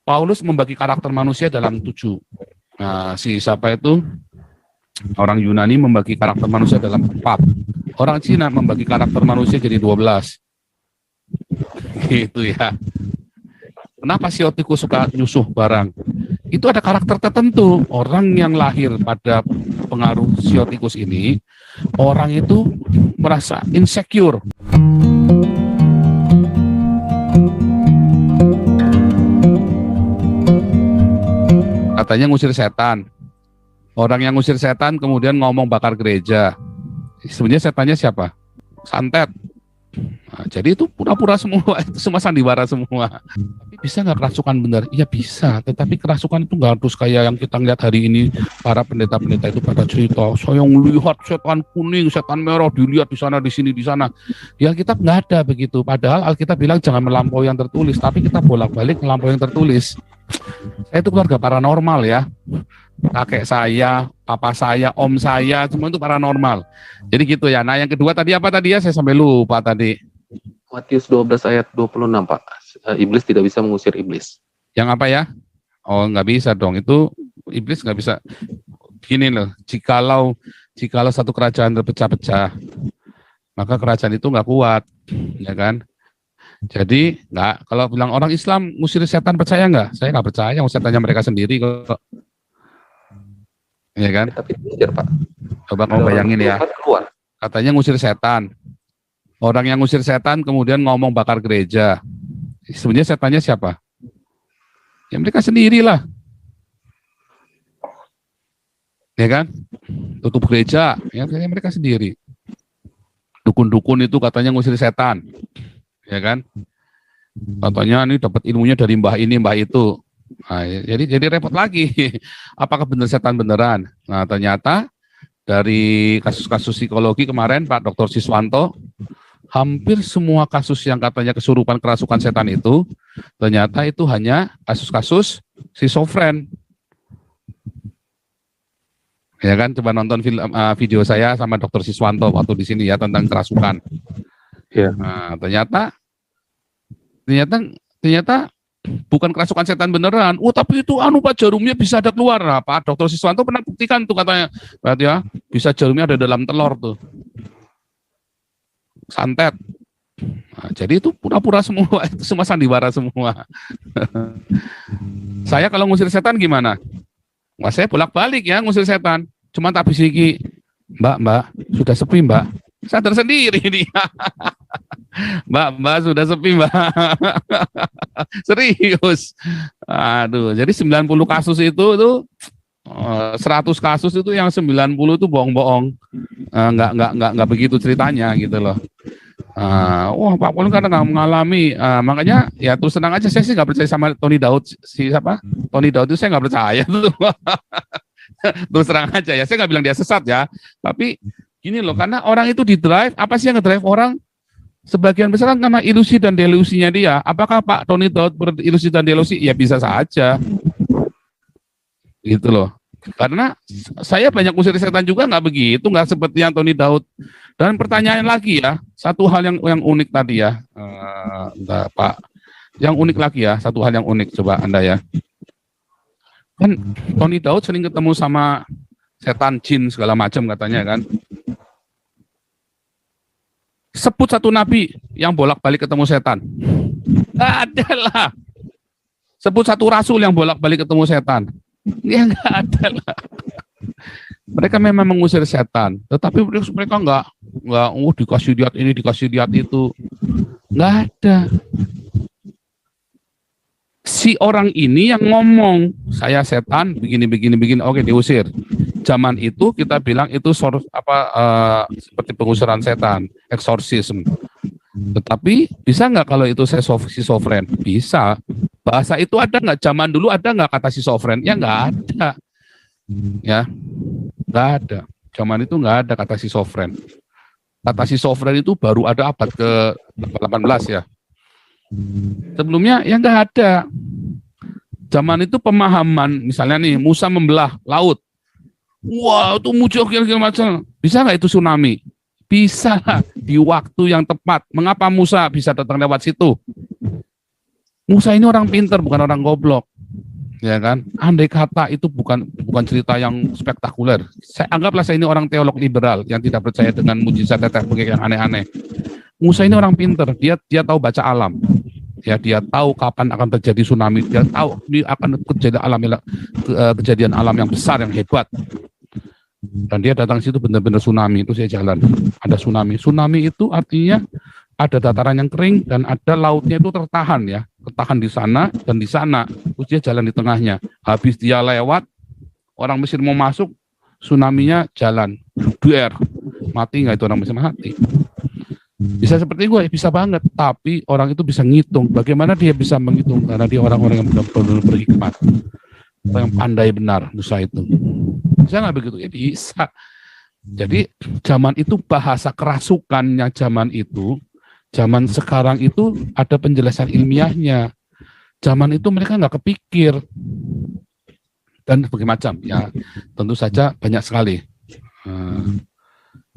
Paulus membagi karakter manusia dalam 7. Nah, si siapa itu? Orang Yunani membagi karakter manusia dalam 4. Orang Cina membagi karakter manusia jadi 12. Gitu ya. Kenapa siotikus suka nyusuh barang? Itu ada karakter tertentu. Orang yang lahir pada pengaruh siotikus ini, orang itu merasa insecure. Katanya ngusir setan. Orang yang ngusir setan kemudian ngomong bakar gereja. Sebenarnya setannya siapa? Santet. Nah, jadi itu pura-pura semua, itu semua sandiwara semua. Tapi bisa nggak kerasukan benar? Iya bisa, tetapi kerasukan itu nggak harus kayak yang kita lihat hari ini. Para pendeta-pendeta itu pada cerita, saya melihat setan kuning, setan merah, dilihat di sana, di sini, di sana. Ya kita nggak ada begitu. Padahal Alkitab bilang jangan melampaui yang tertulis, tapi kita bolak-balik melampaui yang tertulis. Saya itu keluarga paranormal ya. Kakek saya, papa saya, om saya, semua itu paranormal. Jadi gitu ya. Nah yang kedua tadi apa tadi ya? Saya sampai lupa tadi. Matius 12 ayat 26 Pak. Iblis tidak bisa mengusir iblis. Yang apa ya? Oh nggak bisa dong. Itu iblis nggak bisa. Gini loh. Jikalau satu kerajaan terpecah-pecah, maka kerajaan itu nggak kuat, ya kan? Jadi nggak. Kalau bilang orang Islam ngusir setan percaya nggak? Saya nggak percaya. Setannya mereka sendiri kok. Ya kan? Tapi diusir Pak. Coba kamu bayangin ya. Keluar. Katanya ngusir setan. Orang yang ngusir setan kemudian ngomong bakar gereja. Sebenarnya setannya siapa? Ya mereka sendirilah. Ya kan? Tutup gereja, ya mereka sendiri. Dukun-dukun itu katanya ngusir setan. Ya kan? Katanya ini dapat ilmunya dari mbah ini, mbah itu. Nah, jadi repot lagi. Apakah benar setan beneran? Nah, ternyata dari kasus-kasus psikologi kemarin Pak Dr. Siswanto, hampir semua kasus yang katanya kesurupan kerasukan setan itu, ternyata itu hanya kasus-kasus schizofren. Ya kan, coba nonton video saya sama Dr. Siswanto waktu di sini ya tentang kerasukan. Ya. Nah, ternyata bukan kerasukan setan beneran. Oh, tapi itu Pak jarumnya bisa ada keluar. Nah, Pak Dr. Siswanto pernah buktikan tuh katanya. Berarti ya, bisa jarumnya ada dalam telur tuh. Santet. Nah, jadi itu pura-pura semua, itu semua sandiwara semua. Saya kalau ngusir setan gimana? Wah, saya bolak-balik ya ngusir setan. Cuma tak bisiki, Mbak, sudah sepi Mbak. Sadar sendiri dia. Mbak, sudah sepi Mbak. Serius. Aduh, jadi 90 kasus itu 100 kasus itu yang 90 itu bohong-bohong. Enggak begitu ceritanya gitu loh. Wah Pak Pol kan nggak mengalami, makanya ya terus senang aja. Saya sih nggak percaya sama Tony Daud. Tony Daud itu saya nggak percaya tuh. Terus terang aja ya, saya nggak bilang dia sesat ya, tapi gini loh, karena orang itu di drive, apa sih yang ngedrive orang? Sebagian besar kan karena ilusi dan delusinya dia. Apakah Pak Tony Daud berilusi dan delusi? Ya bisa saja, gitu loh. Karena saya banyak usir setan juga nggak begitu, nggak seperti yang Tony Daud. Dan pertanyaan lagi ya, satu hal yang unik tadi ya, Pak, yang unik lagi ya, satu hal yang unik coba Anda ya. Kan Tony Daud sering ketemu sama setan, jin segala macam katanya kan. Sebut satu nabi yang bolak-balik ketemu setan. Nggak ada lah. Sebut satu rasul yang bolak-balik ketemu setan. Ya nggak ada lah. Mereka memang mengusir setan, tetapi mereka nggak dikasih lihat ini, dikasih lihat itu. Nggak ada. Si orang ini yang ngomong, saya setan, begini, oke diusir. Zaman itu kita bilang itu seperti pengusiran setan, eksorsisme. Tetapi bisa nggak kalau itu schizofren? Bisa. Bahasa itu ada nggak? Zaman dulu ada nggak kata schizofren? Ya nggak ada. Ya, nggak ada. Zaman itu nggak ada kata schizofren. Kata schizofren itu baru ada abad ke-18 ya. Sebelumnya ya nggak ada. Zaman itu pemahaman, misalnya nih Musa membelah laut. Wah, itu mujizat segala macam. Bisa nggak itu tsunami? Bisa di waktu yang tepat. Mengapa Musa bisa datang lewat situ? Musa ini orang pintar, bukan orang goblok. ya kan? Andai kata itu bukan cerita yang spektakuler. Anggaplah saya ini orang teolog liberal yang tidak percaya dengan mujizat tetek bengek yang aneh-aneh. Musa ini orang pinter, dia tahu baca alam. Ya, dia tahu kapan akan terjadi tsunami, dia tahu ini akan kejadian alam yang besar, yang hebat. Dan dia datang situ benar-benar tsunami, itu saya jalan. Ada tsunami. Tsunami itu artinya ada dataran yang kering dan ada lautnya itu tertahan ya, tertahan di sana dan di sana. Terus dia jalan di tengahnya. Habis dia lewat, orang Mesir mau masuk, tsunami-nya jalan, duer. Mati nggak itu orang Mesir? Mati. Bisa seperti gue, bisa banget. Tapi orang itu bisa ngitung. Bagaimana dia bisa menghitung? Karena dia orang-orang yang benar-benar berhikmat, yang pandai benar Musa itu. Bisa nggak begitu? Ya bisa. Jadi zaman itu bahasa kerasukannya zaman itu. Zaman sekarang itu ada penjelasan ilmiahnya. Zaman itu mereka nggak kepikir. Dan berbagai macam. Ya tentu saja banyak sekali.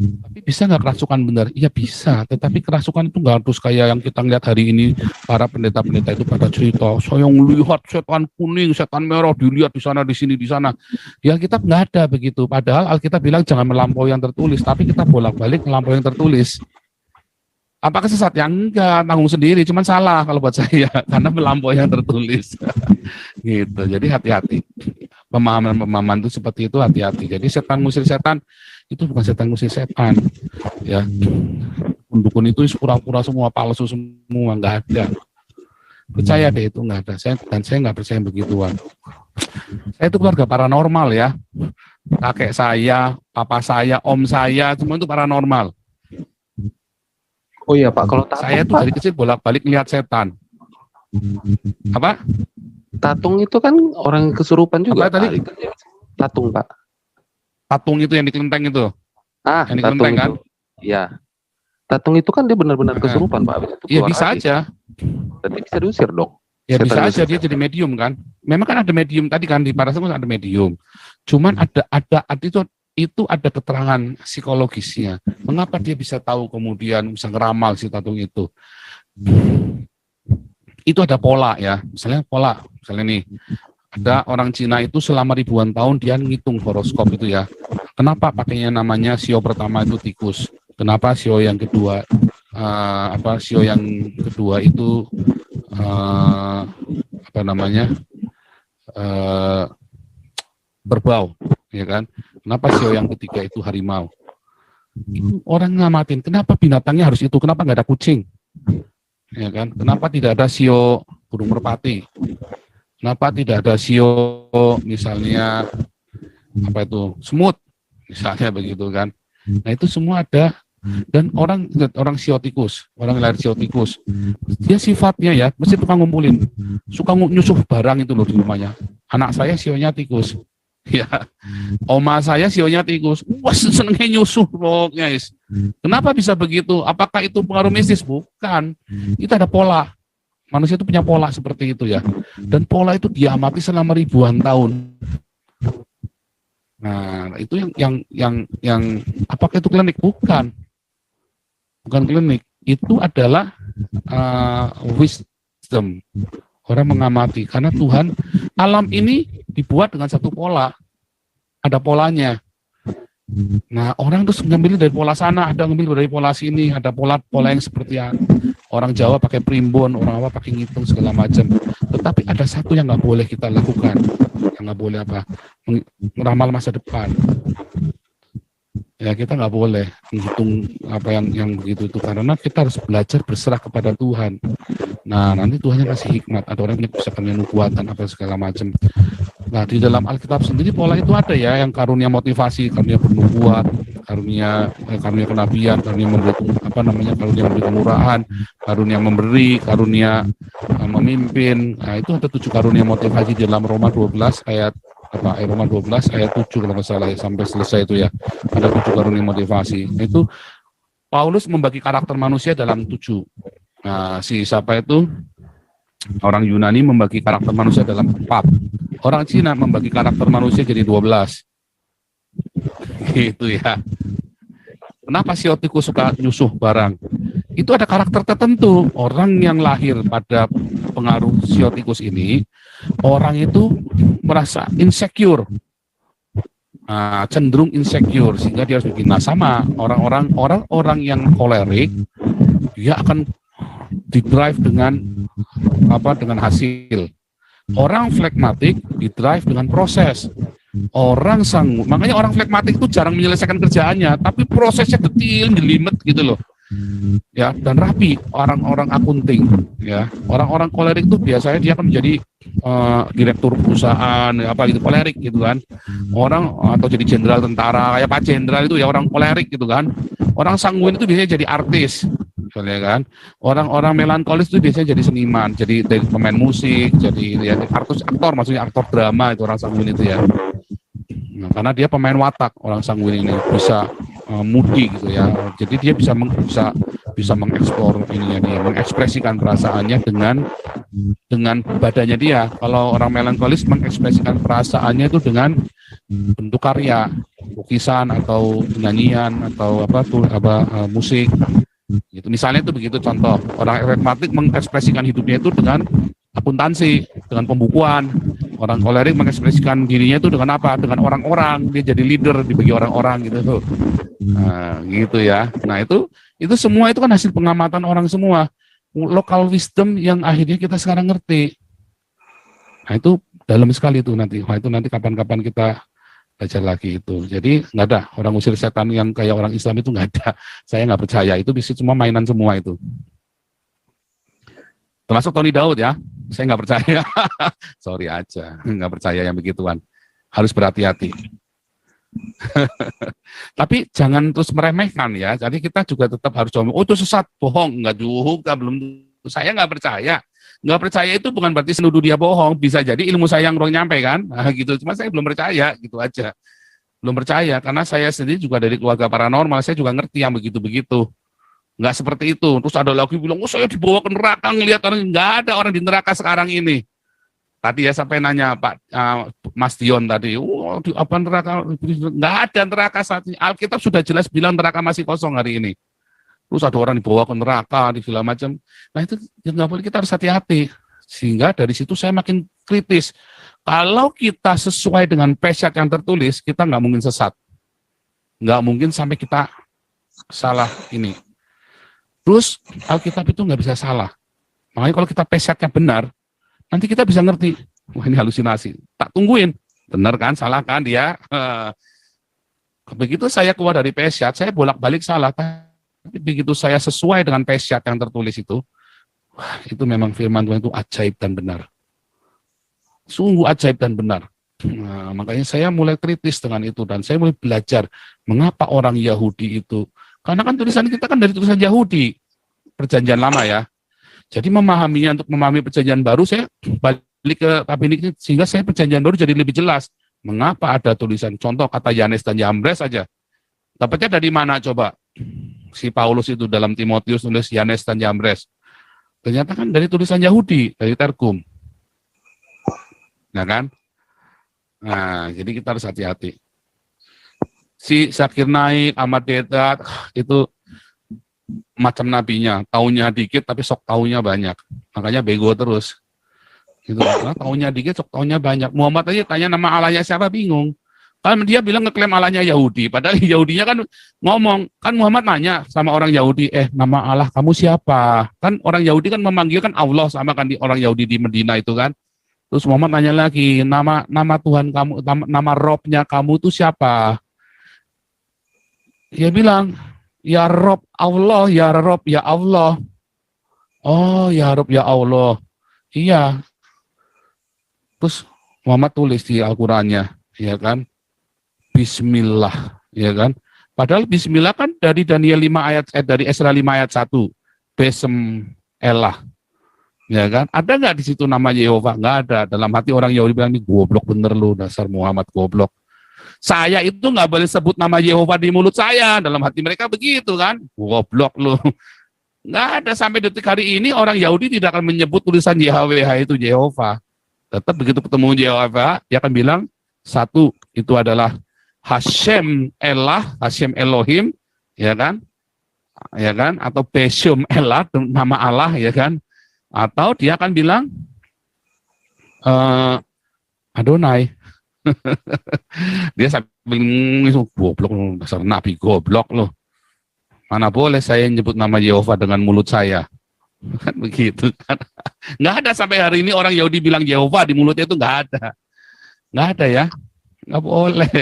Tapi bisa nggak kerasukan benar? Iya bisa, tetapi kerasukan itu nggak harus kayak yang kita lihat hari ini, para pendeta-pendeta itu pada cerita, saya melihat setan kuning, setan merah, dilihat di sana, di sini, di sana. Ya kita nggak ada begitu, padahal Alkitab bilang jangan melampaui yang tertulis, tapi kita bolak-balik melampaui yang tertulis. Apakah sesat? Ya enggak, tanggung sendiri, cuman salah kalau buat saya, karena melampaui yang tertulis. Gitu, jadi hati-hati. Pemahaman itu seperti itu, hati-hati. Jadi setan ngusir setan, itu bukan setan ngusir setan, ya. Dukun itu pura-pura semua, palsu semua, nggak ada. Percaya deh itu nggak ada. Saya nggak percaya begituan. Saya itu keluarga paranormal ya. Kakek saya, papa saya, om saya, semua itu paranormal. Oh iya Pak, kalau tatung, saya tuh dari kecil bolak-balik lihat setan. Apa? Tatung itu kan orang kesurupan juga. Apa tadi? Tatung Pak. Tatung itu yang di kelenteng itu. Ah, yang di tatung kelenteng kan? Iya. Tatung itu kan dia benar-benar kesurupan Pak. Iya bisa aja. Berarti bisa diusir dong. Ya bisa aja dia jadi medium kan. Memang kan ada medium tadi kan di Parasmus ada medium. Cuman ada itu ada keterangan psikologisnya. Mengapa dia bisa tahu kemudian bisa ngeramal si tatung itu? Itu ada pola ya. Misalnya nih ada orang Cina itu selama ribuan tahun dia ngitung horoskop itu ya. Kenapa pakainya namanya Sio pertama itu tikus? Kenapa Sio yang kedua Sio yang kedua itu berbau, ya kan? Kenapa Sio yang ketiga itu harimau? Orang ngamatin, kenapa binatangnya harus itu? Kenapa nggak ada kucing? Ya kan? Kenapa tidak ada Sio burung merpati? Kenapa tidak ada Sio misalnya semut misalnya begitu kan? Nah itu semua ada. Dan orang Sio tikus, orang lahir Sio tikus, dia sifatnya ya mesti tukang ngumpulin, suka nyusuh barang itu loh di rumahnya. Anak saya sionya tikus, ya. Oma saya sionya tikus, wah senengnya nyusuh pokoknya. Kenapa bisa begitu? Apakah itu pengaruh mistis? Bukan, itu ada pola. Manusia itu punya pola seperti itu ya. Dan pola itu diamati selama ribuan tahun. Nah, itu yang apakah itu klinik? Bukan klinik. Itu adalah wisdom. Orang mengamati karena Tuhan alam ini dibuat dengan satu pola. Ada polanya. Nah, orang terus ngambil dari pola sana, ada ngambil dari pola sini, ada pola yang seperti orang Jawa pakai primbon, orang apa pakai ngitung segala macam. Tetapi ada satu yang nggak boleh kita lakukan, yang nggak boleh meramal masa depan. Ya kita nggak boleh menghitung apa yang begitu itu karena kita harus belajar berserah kepada Tuhan. Nah nanti Tuhan yang kasih hikmat. Ada orang yang bisa nubuatan apa segala macam. Nah di dalam Alkitab sendiri pola itu ada ya, yang karunia motivasi, karunia bernubuat, karunia kenabian, karunia memberi karunia memberi kemurahan, karunia memberi, karunia memimpin. Nah itu ada 7 karunia motivasi di dalam Roma 12 ayat 7 kalau nggak salah ya, sampai selesai itu ya. Ada 7 karunia motivasi. Nah, itu Paulus membagi karakter manusia dalam 7. Nah, siapa itu? Orang Yunani membagi karakter manusia dalam 4. Orang Cina membagi karakter manusia jadi 12. Gitu ya. Kenapa siotikus suka nyusuh barang? Itu ada karakter tertentu. Orang yang lahir pada pengaruh siotikus ini orang itu merasa insecure, cenderung insecure sehingga dia harus bikin. Nah, sama orang-orang yang kolerik, dia akan didrive dengan dengan hasil. Orang flekmatik didrive dengan proses. Orang sanggup, makanya orang flekmatik itu jarang menyelesaikan kerjaannya, tapi prosesnya detail, jelimet gitu loh. Ya, dan rapi. Orang-orang akunting, ya, orang-orang kolerik itu biasanya dia akan menjadi direktur perusahaan, apa gitu, kolerik gitu kan. Orang atau jadi jenderal tentara, kayak Pak Jenderal itu ya orang kolerik gitu kan. Orang sanguin itu biasanya jadi artis, misalnya kan. Orang-orang melankolis itu biasanya jadi seniman, jadi dari pemain musik, jadi ya, aktor, maksudnya aktor drama itu orang sanguin itu ya. Nah, karena dia pemain watak, orang sanguin ini bisa moody gitu ya. Jadi dia bisa mengeksplor ininya dia, mengekspresikan perasaannya dengan badannya dia. Kalau orang melankolis mengekspresikan perasaannya itu dengan bentuk karya, lukisan atau nyanyian atau musik. Gitu. Misalnya itu begitu contoh. Orang flekmatik mengekspresikan hidupnya itu dengan akuntansi, dengan pembukuan. Orang kolerik mengekspresikan dirinya itu dengan apa? Dengan orang-orang. Dia jadi leader dibagi orang-orang gitu tuh. Nah, gitu ya. Nah, itu semua itu kan hasil pengamatan orang semua. Local wisdom yang akhirnya kita sekarang ngerti. Nah, itu dalam sekali itu nanti. Nah, itu nanti kapan-kapan kita belajar lagi itu. Jadi nggak ada orang usir setan yang kayak orang Islam itu nggak ada. Saya nggak percaya. Itu bisa cuma mainan semua itu. Termasuk Tony Daud ya, saya nggak percaya. Sorry aja, nggak percaya yang begituan. Harus berhati-hati. Tapi jangan terus meremehkan ya. Jadi kita juga tetap harus coba. Oh itu sesat, bohong, nggak juga, belum. Saya nggak percaya. Nggak percaya itu bukan berarti senuduh dia bohong. Bisa jadi ilmu saya yang kurang nyampe kan, gitu. Cuma saya belum percaya, gitu aja. Belum percaya karena saya sendiri juga dari keluarga paranormal. Saya juga ngerti yang begitu-begitu. Nggak seperti itu. Terus ada lagi bilang, oh saya dibawa ke neraka ngelihat orang. Nggak ada orang di neraka sekarang ini. Tadi ya sampai nanya Pak Mas Dion tadi, di apa neraka? Nggak ada neraka saat ini. Alkitab sudah jelas bilang neraka masih kosong hari ini. Terus ada orang dibawa ke neraka, di segala macam. Nah itu yang nggak boleh, kita harus hati-hati. Sehingga dari situ saya makin kritis. Kalau kita sesuai dengan pesyat yang tertulis, kita nggak mungkin sesat. Nggak mungkin sampai kita salah ini. Terus Alkitab itu nggak bisa salah. Makanya kalau kita pesyatnya benar, nanti kita bisa ngerti. Wah ini halusinasi. Tak tungguin. Benar kan? Salah kan dia? Begitu saya keluar dari pesyat, saya bolak-balik salah. Tapi begitu saya sesuai dengan pesyat yang tertulis itu, wah, itu memang firman Tuhan itu ajaib dan benar. Sungguh ajaib dan benar. Nah, makanya saya mulai kritis dengan itu. Dan saya mulai belajar mengapa orang Yahudi itu. Karena kan tulisan kita kan dari tulisan Yahudi, perjanjian lama ya. Jadi memahaminya, untuk memahami perjanjian baru, saya balik ke tab ini sehingga saya perjanjian baru jadi lebih jelas. Mengapa ada tulisan, contoh kata Yanes dan Yambres saja. Dapatnya dari mana coba? Si Paulus itu dalam Timotius nulis Yanes dan Yambres. Ternyata kan dari tulisan Yahudi, dari Targum. Nah kan? Nah, jadi kita harus hati-hati. Si Zakir Naik, Ahmad Dedat, itu macam nabinya, taunya dikit tapi sok taunya banyak. Makanya bego terus. Gitu. Nah, taunya dikit, sok taunya banyak. Muhammad aja tanya nama Allahnya siapa, bingung. Kan dia bilang ngeklaim Allahnya Yahudi, padahal Yahudinya kan ngomong, kan Muhammad nanya sama orang Yahudi, nama Allah kamu siapa? Kan orang Yahudi kan memanggil kan Allah, sama kan di orang Yahudi di Medina itu kan. Terus Muhammad nanya lagi, nama Tuhan kamu, nama Robnya kamu itu siapa? Dia bilang, ya Rob Allah, ya Rob ya Allah. Oh, ya Rob ya Allah. Iya. Terus Muhammad tulis di Al-Qur'annya, ya kan? Bismillah, ya kan? Padahal Bismillah kan dari Daniel 5 ayat dari Esra 5 ayat 1. Besem Elah. Ya kan? Ada nggak di situ nama Yehova? Nggak ada. Dalam hati orang Yahudi bilang, ini goblok bener lu, dasar Muhammad goblok. Saya itu nggak boleh sebut nama Yehova di mulut saya. Dalam hati mereka begitu kan. Goblok lu. Nggak ada, sampai detik hari ini orang Yahudi tidak akan menyebut tulisan YHWH itu Yehova. Tetap begitu ketemu Yehova, dia akan bilang, satu, itu adalah Hashem Elah, Hashem Elohim, ya kan? Ya kan? Atau Beshem Elah, nama Allah, ya kan? Atau dia akan bilang, eh, Adonai. Dia sambil itu goblok lu, dasar nabi goblok loh. Mana boleh saya nyebut nama Yehova dengan mulut saya. Kan begitu kan. Nggak ada sampai hari ini orang Yahudi bilang Yehova di mulutnya itu nggak ada. Nggak ada ya. Nggak boleh.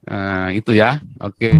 Nah, itu ya. Oke.